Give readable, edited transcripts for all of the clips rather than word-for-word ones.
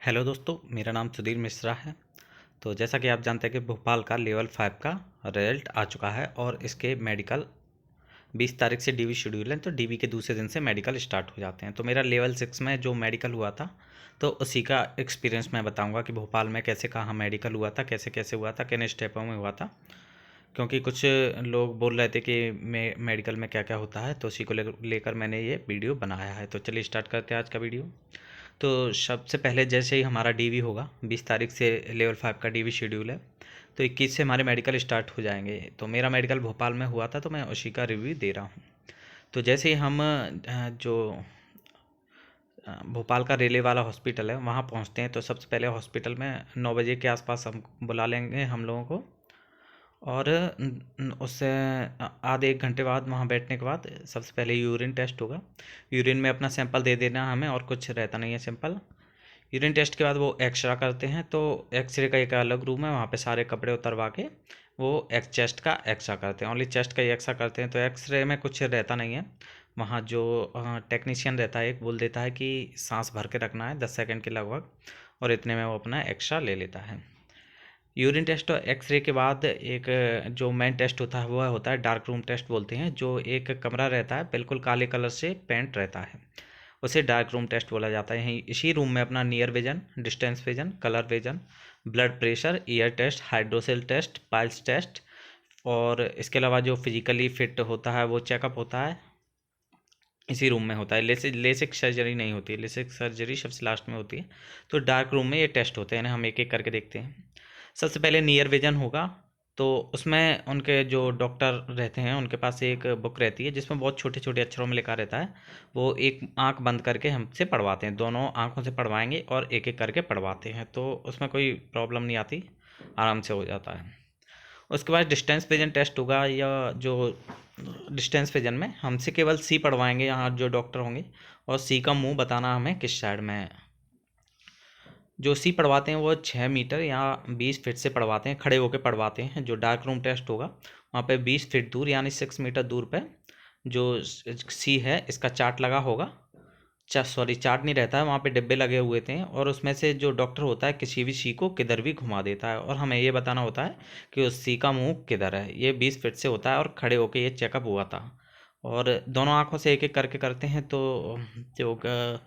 Hello दोस्तों, मेरा नाम सुधीर मिश्रा है। तो जैसा कि आप जानते हैं कि भोपाल का लेवल 5 का रिजल्ट आ चुका है और इसके मेडिकल 20 तारीख से डीवी शेड्यूल है। तो डीवी के दूसरे दिन से मेडिकल स्टार्ट हो जाते हैं। तो मेरा लेवल 6 में जो मेडिकल हुआ था, तो उसी का एक्सपीरियंस मैं बताऊंगा कि भोपाल में कैसे कहाँ मेडिकल हुआ था, कैसे कैसे हुआ था, किन स्टेपों में हुआ था। क्योंकि कुछ लोग बोल रहे थे कि मेडिकल में क्या क्या होता है, तो उसी को लेकर मैंने ये वीडियो बनाया है। तो चलिए स्टार्ट करते हैं आज का वीडियो। तो सबसे पहले जैसे ही हमारा डीवी होगा, 20 तारीख से लेवल 5 का डीवी शेड्यूल है, तो 21 से हमारे मेडिकल स्टार्ट हो जाएंगे। तो मेरा मेडिकल भोपाल में हुआ था, तो मैं उसी का रिव्यू दे रहा हूँ। तो जैसे ही हम जो भोपाल का रेलवे वाला हॉस्पिटल है वहाँ पहुँचते हैं, तो सबसे पहले हॉस्पिटल में 9 बजे के आसपास हम बुला लेंगे हम लोगों को। और उससे आधे एक घंटे बाद वहाँ बैठने के बाद सबसे पहले यूरिन टेस्ट होगा। यूरिन में अपना सैंपल दे देना हमें, और कुछ रहता नहीं है सैंपल। यूरिन टेस्ट के बाद वो एक्सरा करते हैं, तो एक्सरे का एक अलग रूम है, वहाँ पे सारे कपड़े उतरवा के वो चेस्ट का एक्सरा करते हैं। ओनली चेस्ट का ही एक्सरा करते हैं। तो एक्सरे में कुछ रहता नहीं है। वहाँ जो टेक्नीशियन रहता है, एक बोल देता है कि सांस भर के रखना है 10 सेकंड के लगभग, और इतने में वो अपना एक्सरा ले लेता है। यूरिन टेस्ट और एक्सरे के बाद एक जो मेन टेस्ट होता है वह होता है डार्क रूम टेस्ट बोलते हैं। जो एक कमरा रहता है, बिल्कुल काले कलर से पेंट रहता है, उसे डार्क रूम टेस्ट बोला जाता है। यहीं इसी रूम में अपना near vision, distance vision, colour vision, blood pressure, ear test, hydrocele test, piles test, और इसके अलावा जो फिजिकली फिट होता है वो चेकअप होता है, इसी रूम में होता है। लेसिक सर्जरी नहीं होती है, लेसिक सर्जरी सबसे लास्ट में होती है। तो डार्क रूम में ये टेस्ट होते हैं, हम एक एक करके देखते हैं। सबसे पहले नियर विजन होगा, तो उसमें उनके जो डॉक्टर रहते हैं उनके पास एक बुक रहती है जिसमें बहुत छोटे छोटे अक्षरों में लिखा रहता है। वो एक आंख बंद करके हमसे पढ़वाते हैं, दोनों आंखों से पढ़वाएंगे और एक एक करके पढ़वाते हैं, तो उसमें कोई प्रॉब्लम नहीं आती, आराम से हो जाता है। उसके बाद डिस्टेंस विजन टेस्ट होगा, या जो डिस्टेंस विजन में हमसे केवल सी पढ़वाएंगे यहाँ जो डॉक्टर होंगे, और सी का मुंह बताना हमें किस साइड में है। जो सी पढ़वाते हैं वो 6 मीटर या 20 फीट से पढ़वाते हैं, खड़े होकर पढ़वाते हैं। जो डार्क रूम टेस्ट होगा वहाँ पे 20 फीट दूर यानी 6 मीटर दूर पे जो सी है इसका चार्ट लगा होगा। सॉरी, चार्ट नहीं रहता है, वहाँ पे डिब्बे लगे हुए थे, और उसमें से जो डॉक्टर होता है किसी भी सी को किधर भी घुमा देता है, और हमें ये बताना होता है कि उस सी का मुंह किधर है। ये 20 फीट से होता है और खड़े होके ये चेकअप हुआ था। और दोनों आंखों से एक एक करके करते हैं, तो जो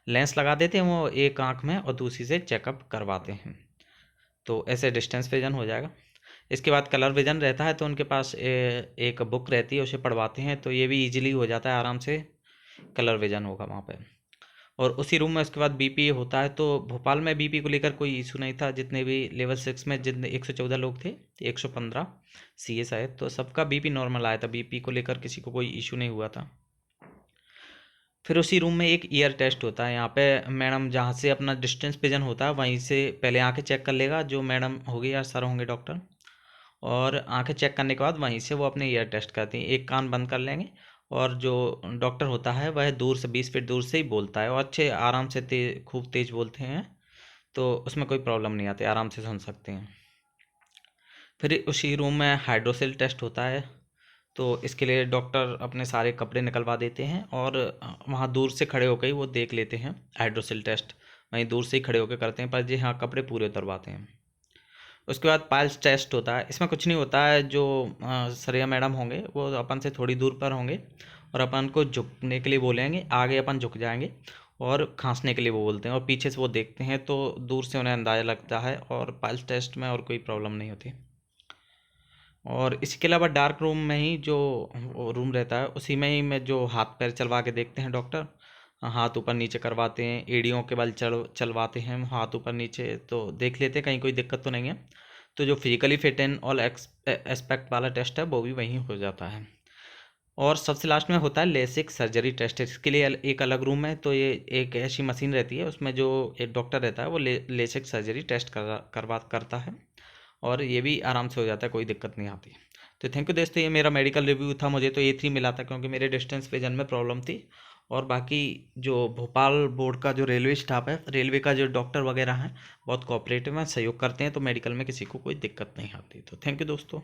लेंस लगा देते हैं वो एक आंख में और दूसरी से चेकअप करवाते हैं। तो ऐसे डिस्टेंस विजन हो जाएगा। इसके बाद कलर विजन रहता है, तो उनके पास एक बुक रहती है, उसे पढ़वाते हैं, तो ये भी इजीली हो जाता है, आराम से कलर विजन होगा वहाँ पे। और उसी रूम में उसके बाद बीपी होता है। तो भोपाल में बीपी को लेकर कोई इशू नहीं था। जितने भी लेवल 6 में जितने 114 लोग थे, 115 सी एस आए, तो सबका बीपी नॉर्मल आया था, बीपी को लेकर किसी को कोई इशू नहीं हुआ था। फिर उसी रूम में एक ईयर टेस्ट होता है। यहाँ पे मैडम जहाँ से अपना डिस्टेंस विजन होता है वहीं से पहले आंखें चेक कर लेगा जो मैडम होगी या सर होंगे डॉक्टर, और आंखें चेक करने के बाद वहीं से वो अपने ईयर टेस्ट करती हैं। एक कान बंद कर लेंगे, और जो डॉक्टर होता है वह दूर से 20 फीट दूर से ही बोलता है, और अच्छे आराम से खूब तेज बोलते हैं, तो उसमें कोई प्रॉब्लम नहीं आती, आराम से सुन सकते हैं। फिर उसी रूम में हाइड्रोसेल टेस्ट होता है। तो इसके लिए डॉक्टर अपने सारे कपड़े निकलवा देते हैं, और वहाँ दूर से खड़े होकर ही वो देख लेते हैं। हाइड्रोसेल टेस्ट वहीं दूर से ही खड़े होकर करते हैं, पर जी हाँ, कपड़े पूरे उतरवाते हैं। उसके बाद पाइल्स टेस्ट होता है। इसमें कुछ नहीं होता है, जो सरिया मैडम होंगे वो अपन से थोड़ी दूर पर होंगे, और अपन को झुकने के लिए बोलेंगे, आगे अपन झुक जाएंगे, और खांसने के लिए वो बोलते हैं, और पीछे से वो देखते हैं, तो दूर से उन्हें अंदाज़ा लगता है, और पाइल्स टेस्ट में और कोई प्रॉब्लम नहीं होती। और इसके अलावा डार्क रूम में ही जो रूम रहता है उसी में ही में जो हाथ पैर चलवा के देखते हैं डॉक्टर, हाथ ऊपर नीचे करवाते हैं, एड़ियों के बल चलवाते हैं हाथ ऊपर नीचे, तो देख लेते हैं कहीं कोई दिक्कत तो नहीं है। तो जो physically fit and all aspect वाला टेस्ट है वो भी वहीं हो जाता है। और सबसे लास्ट में होता है लेसिक सर्जरी टेस्ट। इसके लिए एक अलग रूम है। तो ये एक ऐसी मशीन रहती है, उसमें जो एक डॉक्टर रहता है वो लेसिक सर्जरी टेस्ट करता है, और ये भी आराम से हो जाता है, कोई दिक्कत नहीं आती। तो थैंक यू दोस्तों, ये मेरा मेडिकल रिव्यू था। मुझे तो A3 मिला था क्योंकि मेरे डिस्टेंस विजन में प्रॉब्लम थी। और बाकी जो भोपाल बोर्ड का जो रेलवे स्टाफ है, रेलवे का जो डॉक्टर वगैरह हैं, बहुत कोऑपरेटिव हैं, सहयोग करते हैं, तो मेडिकल में किसी को कोई दिक्कत नहीं आती। तो थैंक यू दोस्तों।